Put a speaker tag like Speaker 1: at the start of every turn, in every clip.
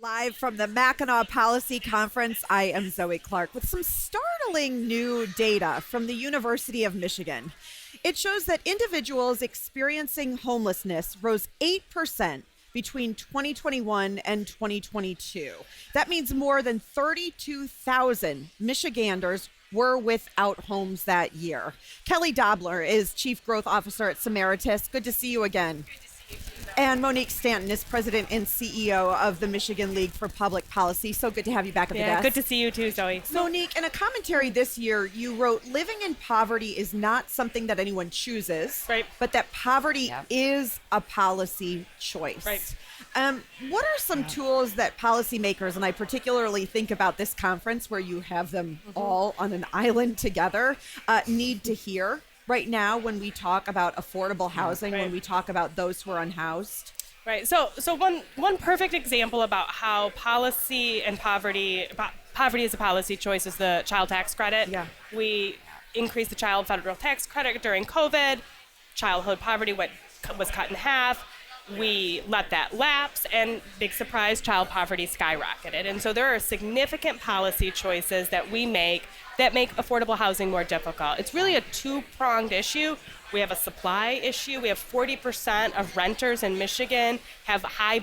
Speaker 1: Live from the Mackinac Policy Conference, I am Zoe Clark with some startling new data from the University of Michigan. It shows that individuals experiencing homelessness rose 8% between 2021 and 2022. That means more than 32,000 Michiganders were without homes that year. Kelli Dobner is Chief Growth Officer at Samaritas. Good to see you again. And Monique Stanton is President and CEO of the Michigan League for Public Policy. So good to have you back at the desk.
Speaker 2: Good to see you too, Zoe.
Speaker 1: Monique, in a commentary this year, you wrote, living in poverty is not something that anyone chooses,
Speaker 2: right,
Speaker 1: but that poverty is a policy choice.
Speaker 2: Right.
Speaker 1: What are some tools that policymakers, and I particularly think about this conference where you have them all on an island together, need to hear right now when we talk about affordable housing, when we talk about those who are unhoused?
Speaker 2: Right. So one perfect example about how policy and poverty is a policy choice is the child tax credit.
Speaker 1: Yeah.
Speaker 2: We increased the child federal tax credit during COVID. Childhood poverty was cut in half. We let that lapse, and big surprise, child poverty skyrocketed. And so there are significant policy choices that we make that make affordable housing more difficult. It's really a two-pronged issue. We have a supply issue. We have 40% of renters in Michigan have high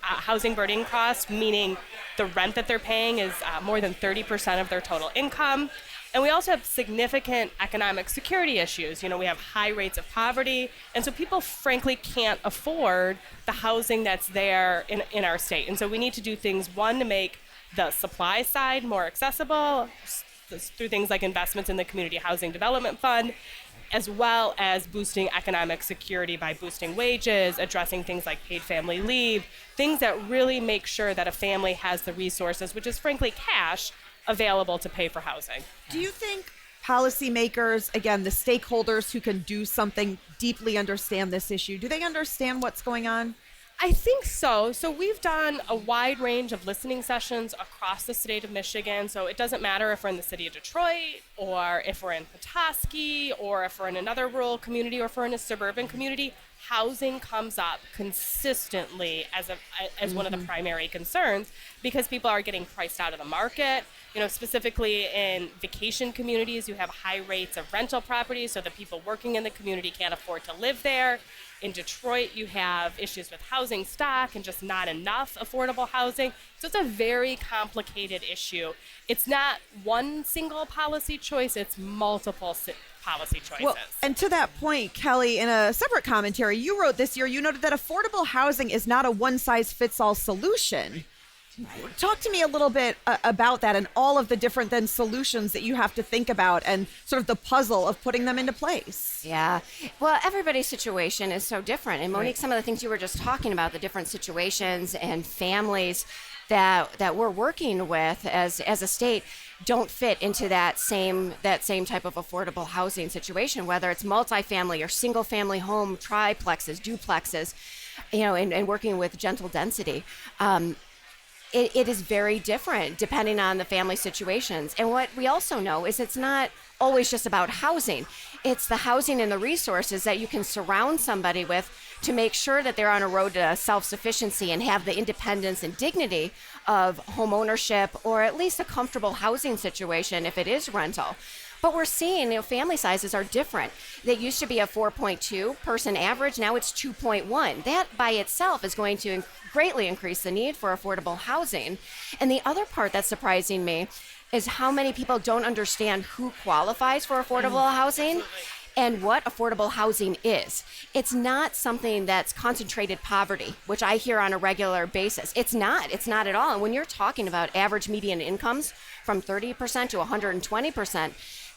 Speaker 2: housing burden costs, meaning the rent that they're paying is more than 30% of their total income. And we also have significant economic security issues. You know, we have high rates of poverty, and so people frankly can't afford the housing that's there in our state. And so we need to do things, one, to make the supply side more accessible through things like investments in the Community Housing Development Fund, as well as boosting economic security by boosting wages, addressing things like paid family leave, things that really make sure that a family has the resources, which is frankly cash, available to pay for housing.
Speaker 1: Do you think policymakers, again, the stakeholders who can do something, deeply understand this issue? Do they understand what's going on?
Speaker 2: I think so. So we've done a wide range of listening sessions across the state of Michigan. So it doesn't matter if we're in the city of Detroit, or if we're in Petoskey, or if we're in another rural community, or if we're in a suburban community. Housing comes up consistently as one of the primary concerns because people are getting priced out of the market. You know, specifically in vacation communities, you have high rates of rental properties, so the people working in the community can't afford to live there. In Detroit, you have issues with housing stock and just not enough affordable housing. So it's a very complicated issue. It's not one single policy choice, it's multiple policy choices.
Speaker 1: Well, and to that point, Kelli, in a separate commentary you wrote this year, you noted that affordable housing is not a one-size-fits-all solution. Talk to me a little bit about that and all of the different then solutions that you have to think about and sort of the puzzle of putting them into place.
Speaker 3: Yeah. Well, everybody's situation is so different. And Monique, some of the things you were just talking about, the different situations and families that we're working with as a state don't fit into that same type of affordable housing situation, whether it's multifamily or single family home, triplexes, duplexes, you know, and working with gentle density. It is very different depending on the family situations. And what we also know is it's not always just about housing. It's the housing and the resources that you can surround somebody with to make sure that they're on a road to self-sufficiency and have the independence and dignity of home ownership, or at least a comfortable housing situation if it is rental. But we're seeing, you know, family sizes are different. They used to be a 4.2 person average. Now it's 2.1. That by itself is going to greatly increase the need for affordable housing. And the other part that's surprising me is how many people don't understand who qualifies for affordable housing and what affordable housing is. It's not something that's concentrated poverty, which I hear on a regular basis. It's not at all. And when you're talking about average median incomes from 30% to 120%,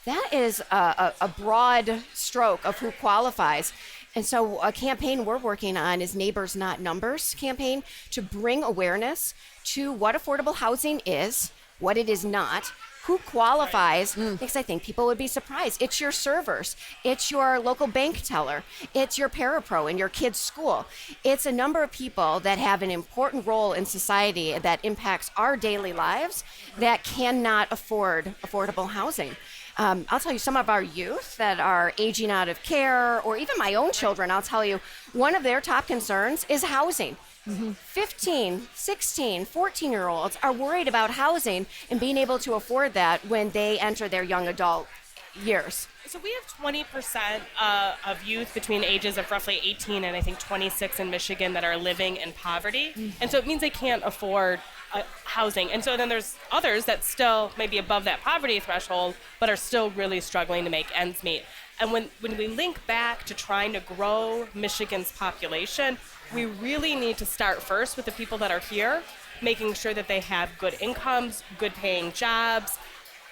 Speaker 3: that is a broad stroke of who qualifies. And so a campaign we're working on is Neighbors Not Numbers campaign to bring awareness to what affordable housing is, what it is not, who qualifies, because I think people would be surprised. It's your servers, it's your local bank teller, it's your parapro in your kid's school. It's a number of people that have an important role in society that impacts our daily lives that cannot afford affordable housing. I'll tell you, some of our youth that are aging out of care, or even my own children, I'll tell you, one of their top concerns is housing. 15, 16, 14-year-olds are worried about housing and being able to afford that when they enter their young adult years.
Speaker 2: So we have 20% of youth between ages of roughly 18 and I think 26 in Michigan that are living in poverty. And so it means they can't afford housing. And so then there's others that still may be above that poverty threshold, but are still really struggling to make ends meet. And when we link back to trying to grow Michigan's population, we really need to start first with the people that are here, making sure that they have good incomes, good paying jobs,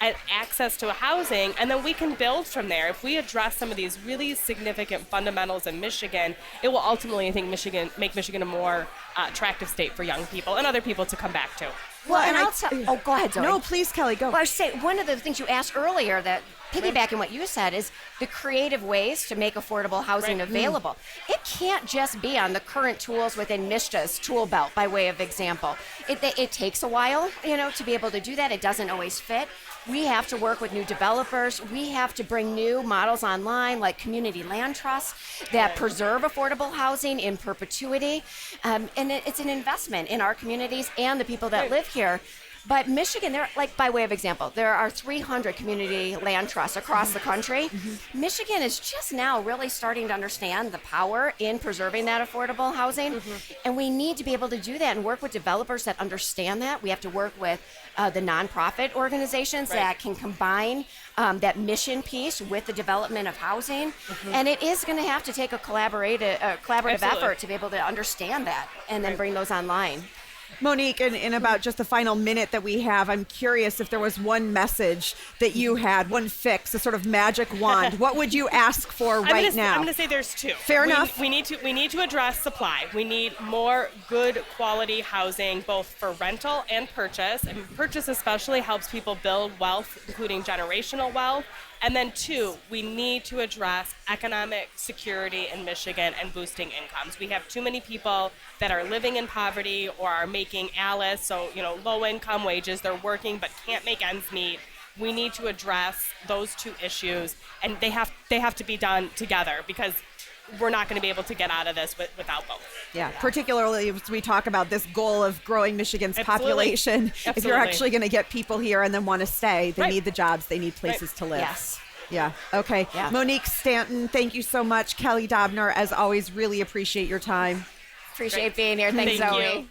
Speaker 2: and access to housing, and then we can build from there. If we address some of these really significant fundamentals in Michigan, it will ultimately, I think, make Michigan a more attractive state for young people and other people to come back to.
Speaker 3: Well, and go ahead, Zoe.
Speaker 1: No, please, Kelly, go.
Speaker 3: Well, I should say, one of the things you asked earlier that piggybacking what you said is the creative ways to make affordable housing available. It can't just be on the current tools within MISHDA's tool belt, by way of example. It takes a while, to be able to do that. It doesn't always fit. We have to work with new developers. We have to bring new models online, like community land trusts that preserve affordable housing in perpetuity. And it's an investment in our communities and the people that live here. But Michigan, by way of example, there are 300 community land trusts across the country. Michigan is just now really starting to understand the power in preserving that affordable housing. And we need to be able to do that and work with developers that understand that. We have to work with the nonprofit organizations that can combine that mission piece with the development of housing. And it is going to have to take a collaborative effort to be able to understand that and then bring those online.
Speaker 1: Monique, in about just the final minute that we have, I'm curious if there was one message that you had, one fix, a sort of magic wand. What would you ask for now?
Speaker 2: I'm going to say there's two.
Speaker 1: Fair enough.
Speaker 2: We need to address supply. We need more good quality housing, both for rental and purchase. And purchase especially helps people build wealth, including generational wealth. And then two, we need to address economic security in Michigan and boosting incomes. We have too many people that are living in poverty or are making ALICE, so low income wages. They're working but can't make ends meet. We need to address those two issues, and they have to be done together because we're not going to be able to get out of this without both.
Speaker 1: Yeah, particularly as we talk about this goal of growing Michigan's population.
Speaker 2: Absolutely.
Speaker 1: If you're actually going to get people here and then want to stay, they need the jobs, they need places to live.
Speaker 3: Yes.
Speaker 1: Yeah. Okay.
Speaker 3: Yeah.
Speaker 1: Monique Stanton, thank you so much. Kelli Dobner, as always, really appreciate your time.
Speaker 3: Appreciate being here. Thanks,
Speaker 2: Thank
Speaker 3: Zoe.
Speaker 2: you.